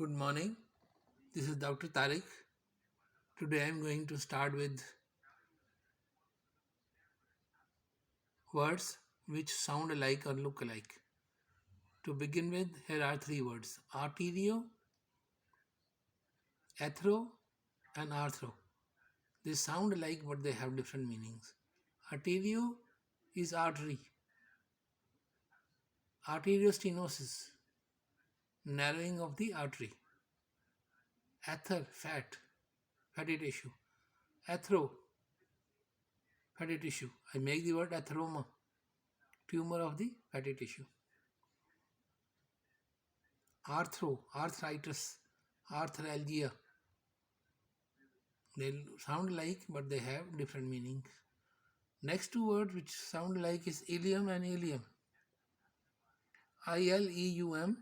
Good morning. This is Dr. Tariq. Today I am going to start with words which sound alike or look alike. To begin with, here are three words: arterio, athero, and arthro. They sound alike but they have different meanings. Arterio is artery, arteriostenosis, narrowing of the artery. Ather, fat, fatty tissue. Athero, fatty tissue. I make the word atheroma, tumor of the fatty tissue. Arthro, arthritis, arthralgia. They sound like but they have different meanings. Next two words which sound alike is ileum and ileum. I-L-E-U-M,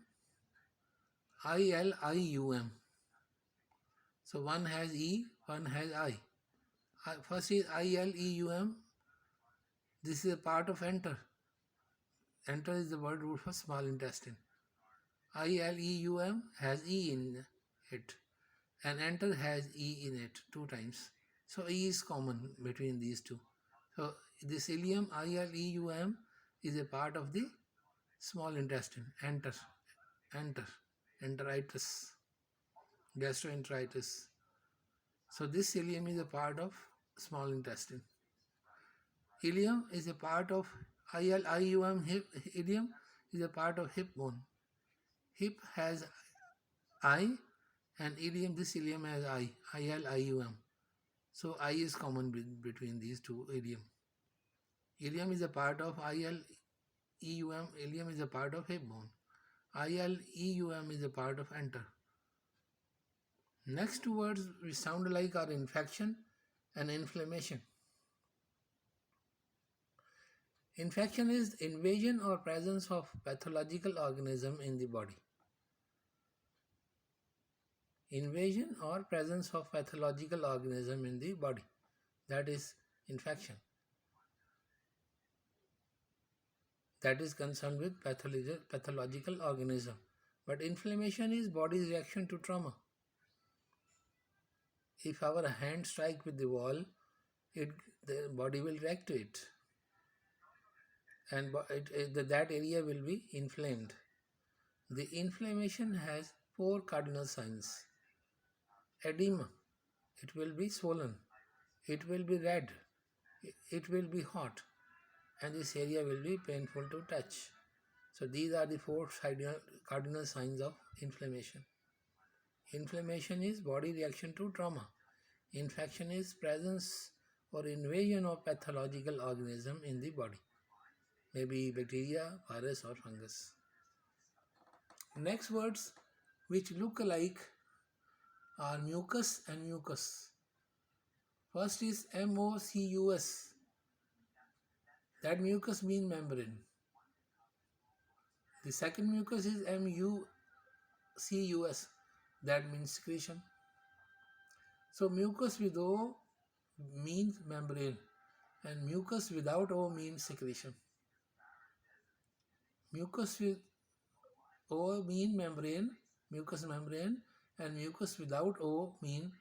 I-L-I-U-M. So one has E, one has I. First is I-L-E-U-M. This is a part of enter. Enter is the word root for small intestine. I-L-E-U-M has E in it. And enter has E in it 2 times. So E is common between these two. So this ileum, I-L-E-U-M, is a part of the small intestine. Enter, enteritis, gastroenteritis. So this ileum is a part of small intestine. Ileum is a part of I-L-I-U-M. Ileum is a part of hip bone. Hip has I, and ileum, this ileum has I-L-I-U-M. So I is common between these two ileum. Ileum is a part of I-L-E-U-M. Ileum is a part of hip bone. I-L-E-U-M is a part of enter. Next two words which sound alike are infection and inflammation. Infection is invasion or presence of pathological organism in the body. Invasion or presence of pathological organism in the body. That is infection. That is concerned with pathological organism. But inflammation is body's reaction to trauma. If our hand strike with the wall, the body will react to it, and that area will be inflamed. The inflammation has 4 cardinal signs. Edema, it will be swollen, it will be red, it will be hot, and this area will be painful to touch. So these are the 4 cardinal signs of inflammation. Inflammation is body reaction to trauma. Infection is presence or invasion of pathological organism in the body, maybe bacteria, virus, or fungus. Next words which look alike are mucus and mucus. First is M-O-C-U-S. That mucus means membrane. The second mucus is M-U-C-U-S. That means secretion. So mucus with O means membrane, and mucus without O means secretion. Mucus with O mean membrane, mucous membrane, and mucus without O mean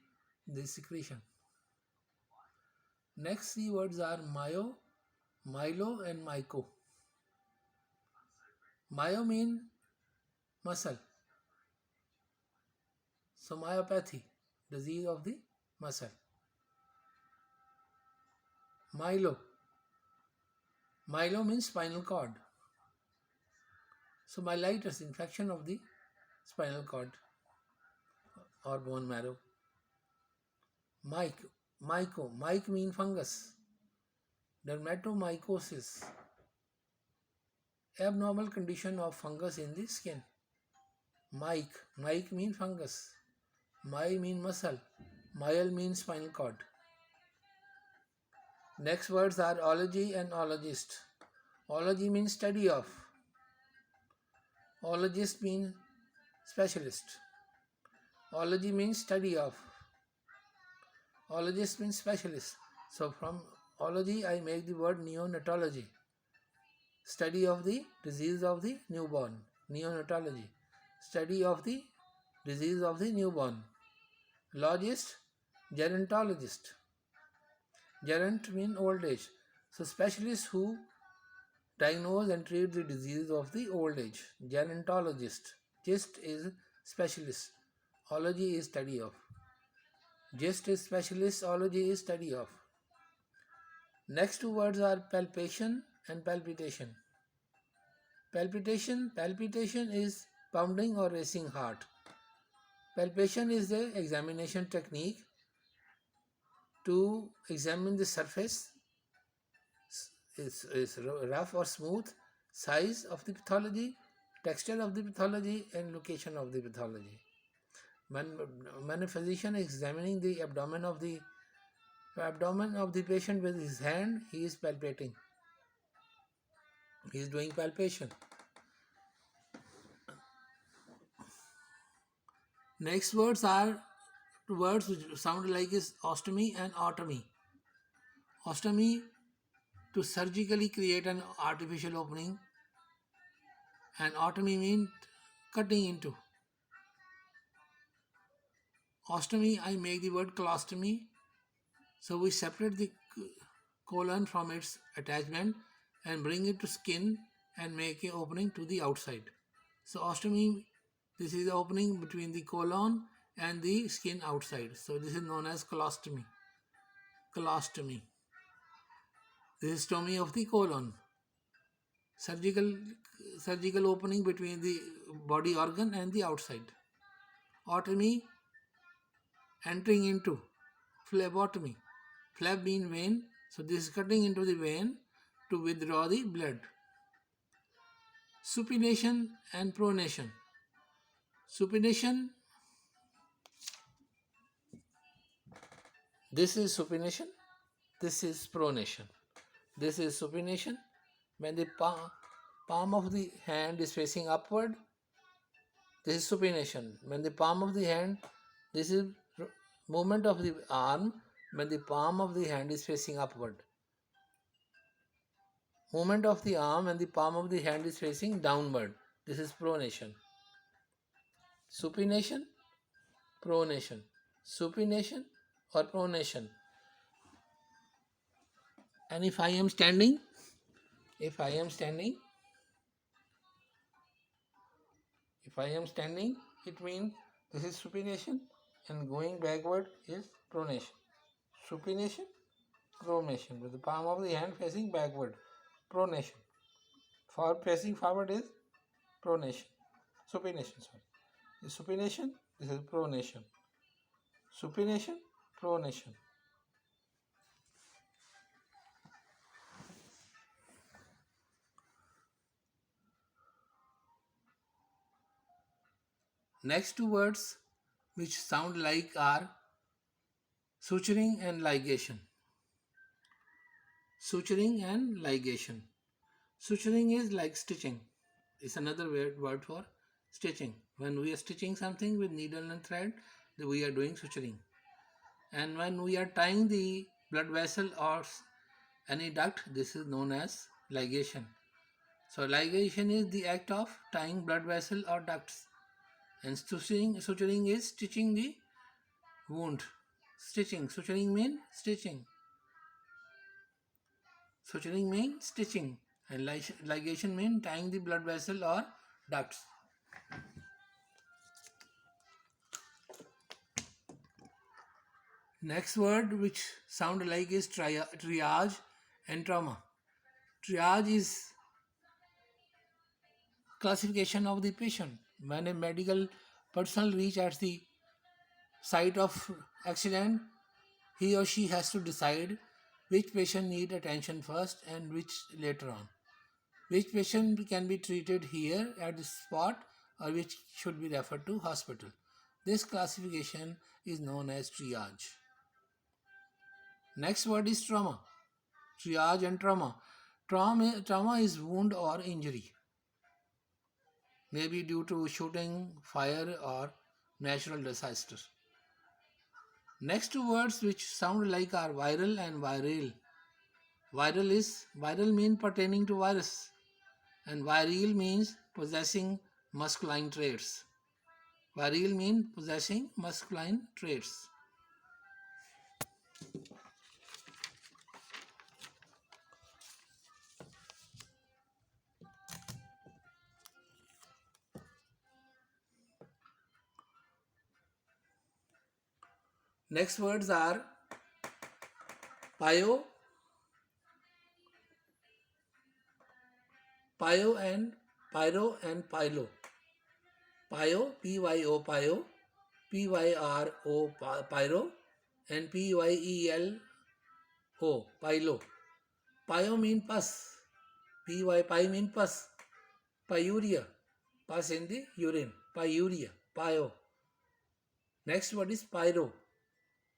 the secretion. Next 3 words are myo, mylo, and myco. Myo mean muscle. So myopathy, disease of the muscle. Mylo. Mylo means spinal cord. So myelitis, infection of the spinal cord or bone marrow. Myco means fungus. Dermatomycosis, abnormal condition of fungus in the skin. Myc means fungus. My means muscle. Myel means spinal cord. Next words are ology and ologist. Ology means study of. Ologist means specialist. Ology means study of. Ologist means specialist. So from ology I make the word neonatology. Study of the disease of the newborn. Neonatology. Study of the disease of the newborn. Logist, gerontologist. Geront means old age. So specialists who diagnose and treat the disease of the old age. Gerontologist. Gist is specialist. Ology is study of. Gist is specialist. Ology is study of. Next two words are palpation and palpitation. Palpitation is pounding or racing heart. Palpation is the examination technique to examine the surface, is rough or smooth, size of the pathology, texture of the pathology, and location of the pathology. When a physician is examining the abdomen of the patient with his hand, he is palpating. He is doing palpation. Next words are words which sound like is ostomy and otomy. Ostomy, to surgically create an artificial opening, and otomy means cutting into. Ostomy, I make the word colostomy. So we separate the colon from its attachment and bring it to skin and make an opening to the outside. So ostomy, this is the opening between the colon and the skin outside. So this is known as colostomy. Colostomy. This is stomy of the colon. Surgical opening between the body organ and the outside. Otomy, entering into. Phlebotomy. Phleb means vein. So this is cutting into the vein to withdraw the blood. Supination and pronation. Supination. This is supination. This is pronation. This is supination. When the palm of the hand is facing upward, this is supination. When the palm of the hand, this is movement of the arm when the palm of the hand is facing upward. Movement of the arm when the palm of the hand is facing downward. This is pronation. Supination, pronation. Supination or pronation. And if I am standing, it means this is supination, and going backward is pronation. Supination, pronation, with the palm of the hand facing backward. Pronation. For facing forward is pronation. Supination, sorry. This is supination, this is pronation. Supination, pronation. Next two words which sound like are suturing and ligation. Suturing and ligation. Suturing is like stitching. It's another word for stitching. When we are stitching something with needle and thread, we are doing suturing. And when we are tying the blood vessel or any duct, this is known as ligation. So ligation is the act of tying blood vessel or ducts. And suturing is stitching the wound. Suturing means stitching. Suturing means stitching, and ligation means tying the blood vessel or ducts. Next word which sound like is triage and trauma. Triage is classification of the patient. When a medical personnel reach at the site of accident, he or she has to decide which patient need attention first and which later on. Which patient can be treated here at the spot or which should be referred to hospital. This classification is known as triage. Next word is trauma. Triage and trauma. Trauma is wound or injury. Maybe due to shooting, fire or natural disaster. Next two words which sound like are viral and viral. Viral means pertaining to virus, and virile means possessing masculine traits. Viril means possessing masculine traits. Next words are pyo, pyro and pylo. Pyo, P-Y-O, pyo, P-Y-R-O, pyro, and P-Y-E-L-O, pylo. Pyo mean pus. Py mean pus. Pyuria, pus in the urine. Pyuria, pyo. Next word is pyro.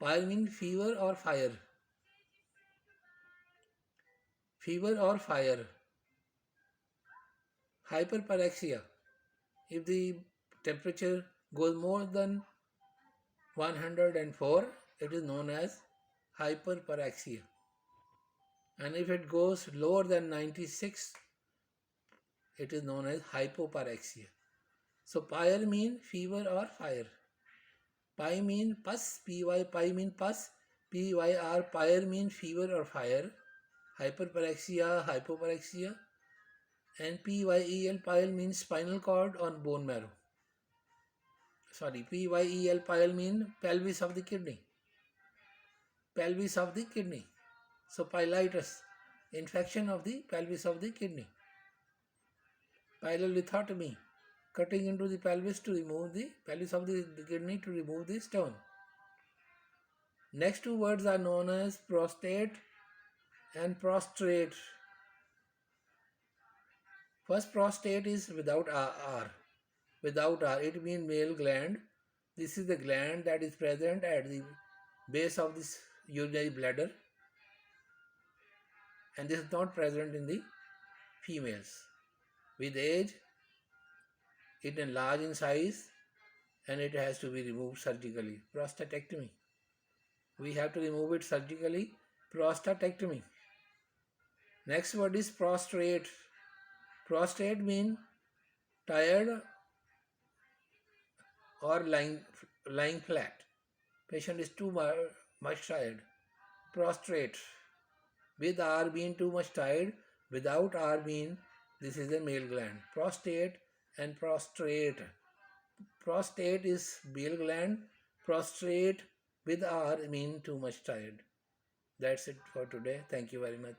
Pyro means fever or fire. Fever or fire. Hyperpyrexia. If the temperature goes more than 104, it is known as hyperpyrexia. And if it goes lower than 96, it is known as hypopyrexia. So pyre mean fever or fire. Py mean pus, py mean pus, pyr pyre mean fever or fire. Hyperpyrexia, hypopyrexia, and pyel pyle means spinal cord or bone marrow. Sorry, pyel pyle mean pelvis of the kidney. Pelvis of the kidney. So pyelitis, infection of the pelvis of the kidney. Pyelolithotomy, cutting into the pelvis to remove the pelvis of the kidney to remove the stone. Next two words are known as prostate and prostrate. First, prostate is without R. Without R, it means male gland. This is the gland that is present at the base of this urinary bladder, and this is not present in the females. With age, it enlarges in size and it has to be removed surgically. Prostatectomy. We have to remove it surgically. Prostatectomy. Next word is prostrate. Prostrate means tired or lying flat. Patient is too much tired. Prostrate. With R being too much tired, without R being this is a male gland. Prostate and prostrate. Prostate is male gland. Prostrate with R mean too much tired. That's it for today. Thank you very much.